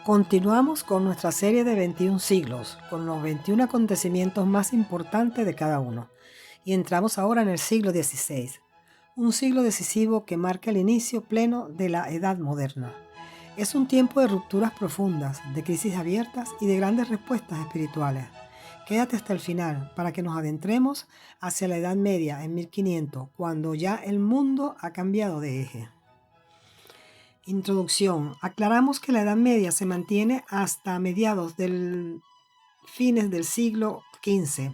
Continuamos con nuestra serie de 21 siglos, con los 21 acontecimientos más importantes de cada uno. Y entramos ahora en el siglo XVI, un siglo decisivo que marca el inicio pleno de la Edad Moderna. Es un tiempo de rupturas profundas, de crisis abiertas y de grandes respuestas espirituales. Quédate hasta el final para que nos adentremos hacia la Edad Media en 1500, cuando ya el mundo ha cambiado de eje. Introducción. Aclaramos que la Edad Media se mantiene hasta mediados del fines del siglo XV,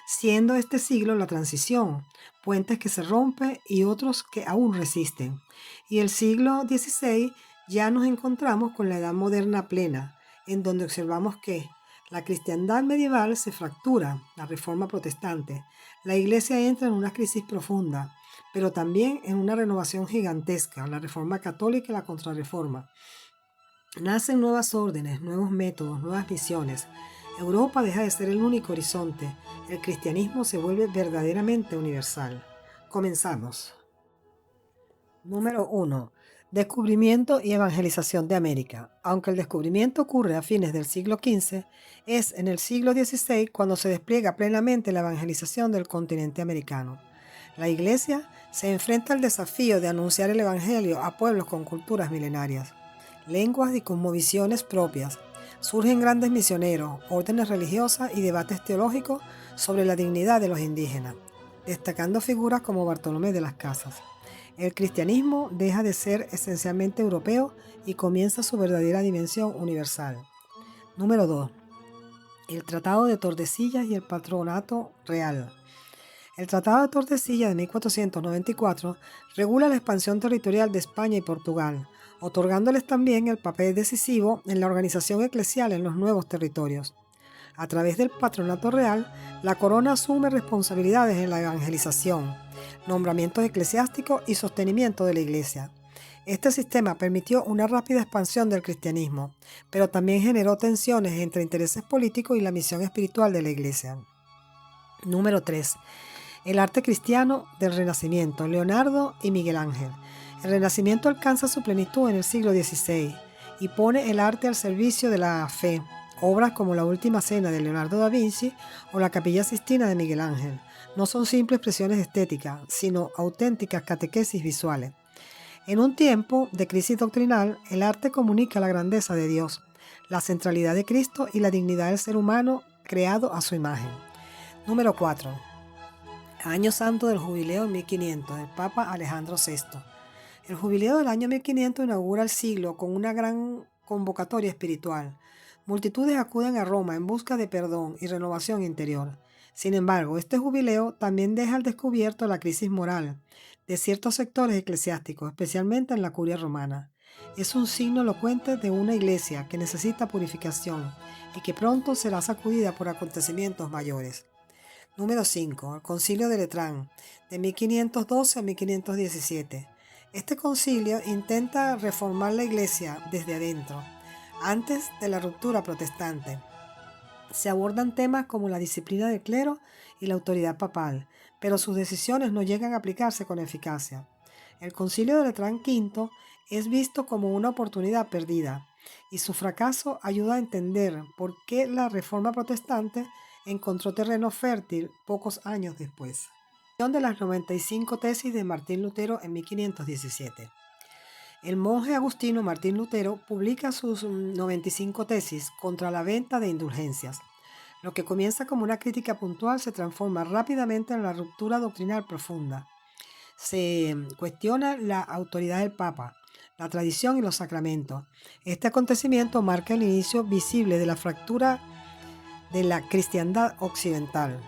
siendo este siglo la transición, puentes que se rompen y otros que aún resisten. Y el siglo XVI ya nos encontramos con la Edad Moderna plena, en donde observamos que la cristiandad medieval se fractura, la reforma protestante, la iglesia entra en una crisis profunda, pero también en una renovación gigantesca, la reforma católica y la contrarreforma. Nacen nuevas órdenes, nuevos métodos, nuevas visiones. Europa deja de ser el único horizonte. El cristianismo se vuelve verdaderamente universal. Comenzamos. Número 1. Descubrimiento y evangelización de América. Aunque el descubrimiento ocurre a fines del siglo XV, es en el siglo XVI cuando se despliega plenamente la evangelización del continente americano. La Iglesia se enfrenta al desafío de anunciar el Evangelio a pueblos con culturas milenarias, lenguas y cosmovisiones propias. Surgen grandes misioneros, órdenes religiosas y debates teológicos sobre la dignidad de los indígenas, destacando figuras como Bartolomé de las Casas. El cristianismo deja de ser esencialmente europeo y comienza su verdadera dimensión universal. Número 2. El Tratado de Tordesillas y el Patronato Real. El Tratado de Tordesillas de 1494 regula la expansión territorial de España y Portugal, otorgándoles también el papel decisivo en la organización eclesial en los nuevos territorios. A través del Patronato Real, la corona asume responsabilidades en la evangelización, nombramientos eclesiásticos y sostenimiento de la Iglesia. Este sistema permitió una rápida expansión del cristianismo, pero también generó tensiones entre intereses políticos y la misión espiritual de la Iglesia. Número 3. El arte cristiano del Renacimiento, Leonardo y Miguel Ángel. El Renacimiento alcanza su plenitud en el siglo XVI y pone el arte al servicio de la fe. Obras como La Última Cena de Leonardo da Vinci o La Capilla Sixtina de Miguel Ángel no son simples expresiones estéticas, sino auténticas catequesis visuales. En un tiempo de crisis doctrinal, el arte comunica la grandeza de Dios, la centralidad de Cristo y la dignidad del ser humano creado a su imagen. Número 4. Año Santo del Jubileo en 1500, del Papa Alejandro VI. El Jubileo del año 1500 inaugura el siglo con una gran convocatoria espiritual. Multitudes acuden a Roma en busca de perdón y renovación interior. Sin embargo, este jubileo también deja al descubierto la crisis moral de ciertos sectores eclesiásticos, especialmente en la curia romana. Es un signo elocuente de una iglesia que necesita purificación y que pronto será sacudida por acontecimientos mayores. Número 5. El Concilio de Letrán, de 1512 a 1517. Este concilio intenta reformar la iglesia desde adentro, antes de la ruptura protestante. Se abordan temas como la disciplina del clero y la autoridad papal, pero sus decisiones no llegan a aplicarse con eficacia. El Concilio de Letrán V es visto como una oportunidad perdida, y su fracaso ayuda a entender por qué la reforma protestante encontró terreno fértil pocos años después. De las 95 tesis de Martín Lutero en 1517. El monje agustino Martín Lutero publica sus 95 tesis contra la venta de indulgencias. Lo que comienza como una crítica puntual se transforma rápidamente en la ruptura doctrinal profunda. Se cuestiona la autoridad del Papa, la tradición y los sacramentos. Este acontecimiento marca el inicio visible de la fractura de la cristiandad occidental.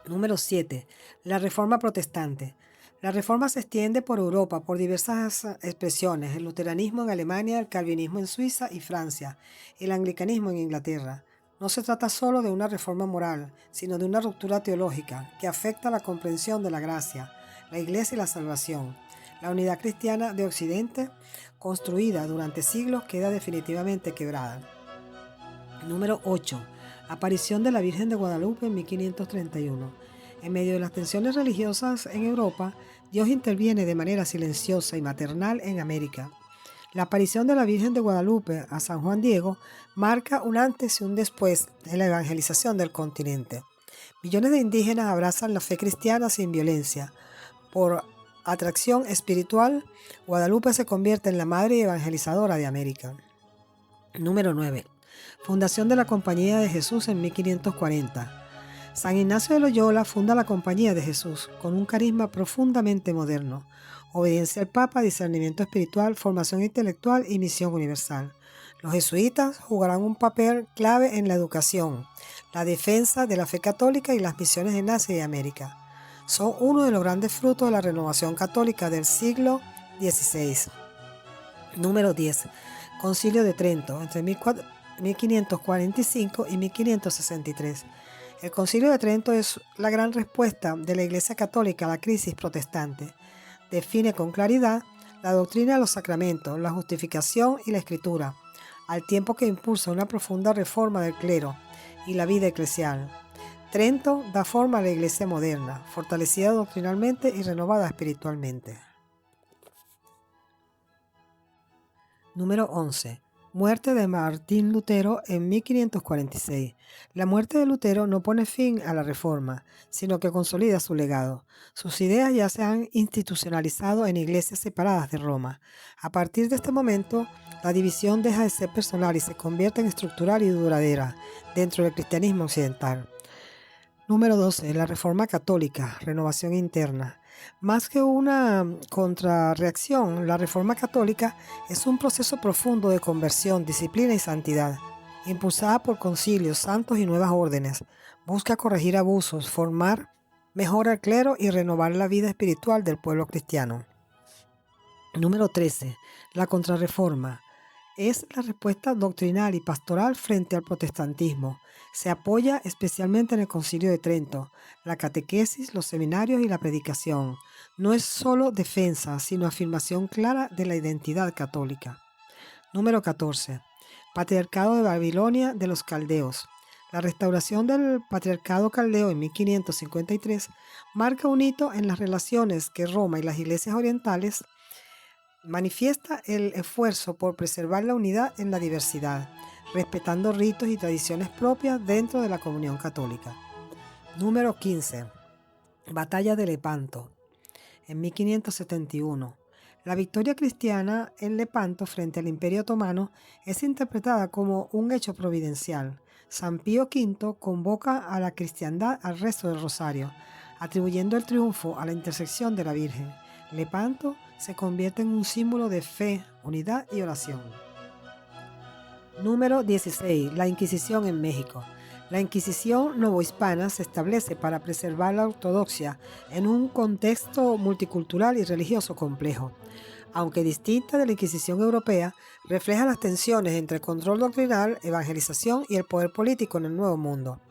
Número 7. La Reforma Protestante. La Reforma se extiende por Europa por diversas expresiones: el luteranismo en Alemania, el calvinismo en Suiza y Francia, el anglicanismo en Inglaterra. No se trata solo de una reforma moral, sino de una ruptura teológica que afecta la comprensión de la gracia, la Iglesia y la salvación. La unidad cristiana de Occidente, construida durante siglos, queda definitivamente quebrada. Número 8. Aparición de la Virgen de Guadalupe en 1531. En medio de las tensiones religiosas en Europa, Dios interviene de manera silenciosa y maternal en América. La aparición de la Virgen de Guadalupe a San Juan Diego marca un antes y un después en la evangelización del continente. Millones de indígenas abrazan la fe cristiana sin violencia. Por atracción espiritual, Guadalupe se convierte en la madre evangelizadora de América. Número 9. Fundación de la Compañía de Jesús en 1540. San Ignacio de Loyola funda la Compañía de Jesús con un carisma profundamente moderno. Obediencia al Papa, discernimiento espiritual, formación intelectual y misión universal. Los jesuitas jugarán un papel clave en la educación, la defensa de la fe católica y las misiones en Asia y América. Son uno de los grandes frutos de la renovación católica del siglo XVI. Número 10. Concilio de Trento, entre 1545 y 1563. El Concilio de Trento es la gran respuesta de la Iglesia Católica a la crisis protestante. Define con claridad la doctrina de los sacramentos, la justificación y la escritura, al tiempo que impulsa una profunda reforma del clero y la vida eclesial. Trento da forma a la Iglesia moderna, fortalecida doctrinalmente y renovada espiritualmente. Número 11. Muerte de Martín Lutero en 1546. La muerte de Lutero no pone fin a la Reforma, sino que consolida su legado. Sus ideas ya se han institucionalizado en iglesias separadas de Roma. A partir de este momento, la división deja de ser personal y se convierte en estructural y duradera dentro del cristianismo occidental. Número 12. La Reforma Católica, renovación interna. Más que una contrarreacción, la Reforma Católica es un proceso profundo de conversión, disciplina y santidad. Impulsada por concilios, santos y nuevas órdenes, busca corregir abusos, formar mejor al clero y renovar la vida espiritual del pueblo cristiano. Número 13. La Contrarreforma. Es la respuesta doctrinal y pastoral frente al protestantismo. Se apoya especialmente en el Concilio de Trento, la catequesis, los seminarios y la predicación. No es solo defensa, sino afirmación clara de la identidad católica. Número 14. Patriarcado de Babilonia de los caldeos. La restauración del patriarcado caldeo en 1553 marca un hito en las relaciones que Roma y las iglesias orientales manifiesta el esfuerzo por preservar la unidad en la diversidad, respetando ritos y tradiciones propias dentro de la comunión católica. Número 15. Batalla de Lepanto, en 1571. La victoria cristiana en Lepanto frente al Imperio Otomano es interpretada como un hecho providencial. San Pío V convoca a la cristiandad al resto del Rosario, atribuyendo el triunfo a la intersección de la Virgen. Lepanto se convierte en un símbolo de fe, unidad y oración. Número 16. La Inquisición en México. La Inquisición novohispana se establece para preservar la ortodoxia en un contexto multicultural y religioso complejo. Aunque distinta de la Inquisición europea, refleja las tensiones entre el control doctrinal, evangelización y el poder político en el Nuevo Mundo.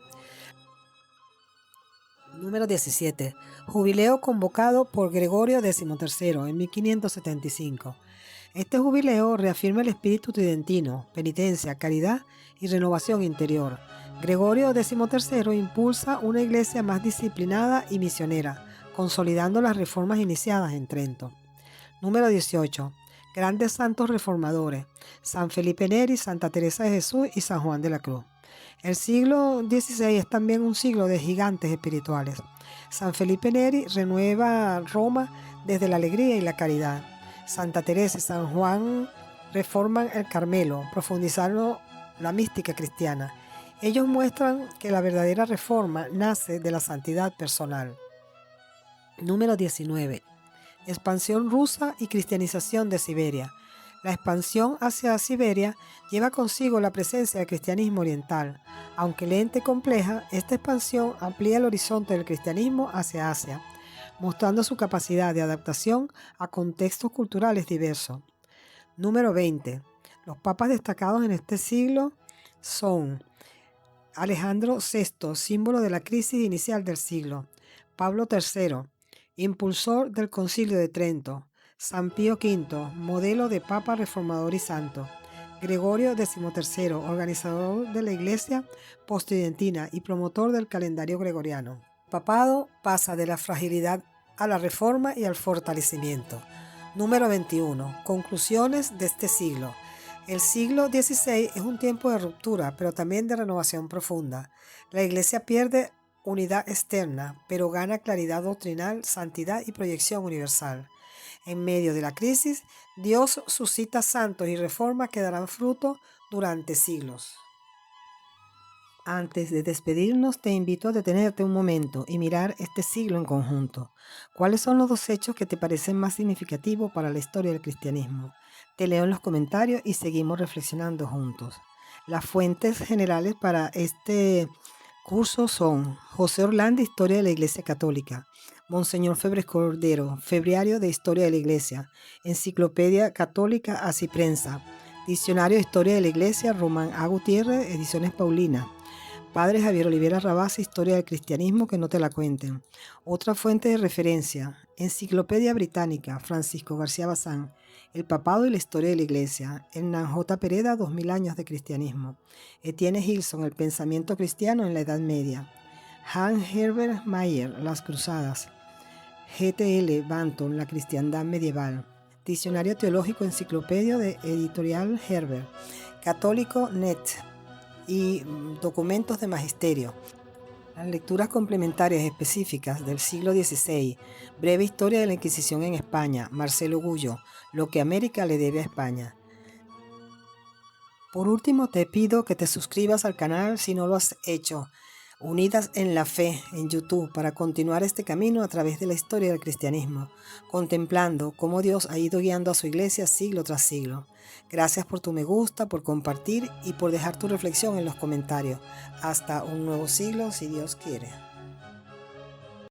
Número 17. Jubileo convocado por Gregorio XIII en 1575. Este jubileo reafirma el espíritu tridentino, penitencia, caridad y renovación interior. Gregorio XIII impulsa una iglesia más disciplinada y misionera, consolidando las reformas iniciadas en Trento. Número 18. Grandes santos reformadores: San Felipe Neri, Santa Teresa de Jesús y San Juan de la Cruz. El siglo XVI es también un siglo de gigantes espirituales. San Felipe Neri renueva Roma desde la alegría y la caridad. Santa Teresa y San Juan reforman el Carmelo, profundizando la mística cristiana. Ellos muestran que la verdadera reforma nace de la santidad personal. Número 19. Expansión rusa y cristianización de Siberia. La expansión hacia Siberia lleva consigo la presencia del cristianismo oriental. Aunque lenta y compleja, esta expansión amplía el horizonte del cristianismo hacia Asia, mostrando su capacidad de adaptación a contextos culturales diversos. Número 20. Los papas destacados en este siglo son Alejandro VI, símbolo de la crisis inicial del siglo; Pablo III, impulsor del Concilio de Trento; San Pío V, modelo de papa reformador y santo; Gregorio XIII, organizador de la Iglesia postridentina y promotor del calendario gregoriano. El papado pasa de la fragilidad a la reforma y al fortalecimiento. Número 21. Conclusiones de este siglo. El siglo XVI es un tiempo de ruptura, pero también de renovación profunda. La Iglesia pierde unidad externa, pero gana claridad doctrinal, santidad y proyección universal. En medio de la crisis, Dios suscita santos y reformas que darán fruto durante siglos. Antes de despedirnos, te invito a detenerte un momento y mirar este siglo en conjunto. ¿Cuáles son los dos hechos que te parecen más significativos para la historia del cristianismo? Te leo en los comentarios y seguimos reflexionando juntos. Las fuentes generales para este curso son José Orlando, Historia de la Iglesia Católica; Monseñor Febres Cordero, Febriario de Historia de la Iglesia; Enciclopedia Católica Así Prensa; Diccionario de Historia de la Iglesia, Román A. Gutiérrez, Ediciones Paulina; Padre Javier Olivera Rabasa, Historia del Cristianismo, que no te la cuenten. Otra fuente de referencia: Enciclopedia Británica, Francisco García Bazán, El Papado y la Historia de la Iglesia; Hernán J. Pereda, 2000 años de cristianismo; Etienne Gilson, El pensamiento cristiano en la Edad Media; Hans Herbert Mayer, Las Cruzadas; G.T.L. Banton, La cristiandad medieval; Diccionario Teológico Enciclopedia de Editorial Herbert; Católico Net y documentos de magisterio. Las lecturas complementarias específicas del siglo XVI: Breve historia de la Inquisición en España, Marcelo Gullo, Lo que América le debe a España. Por último, te pido que te suscribas al canal si no lo has hecho, Unidas en la Fe, en YouTube, para continuar este camino a través de la historia del cristianismo, contemplando cómo Dios ha ido guiando a su iglesia siglo tras siglo. Gracias por tu me gusta, por compartir y por dejar tu reflexión en los comentarios. Hasta un nuevo siglo, si Dios quiere.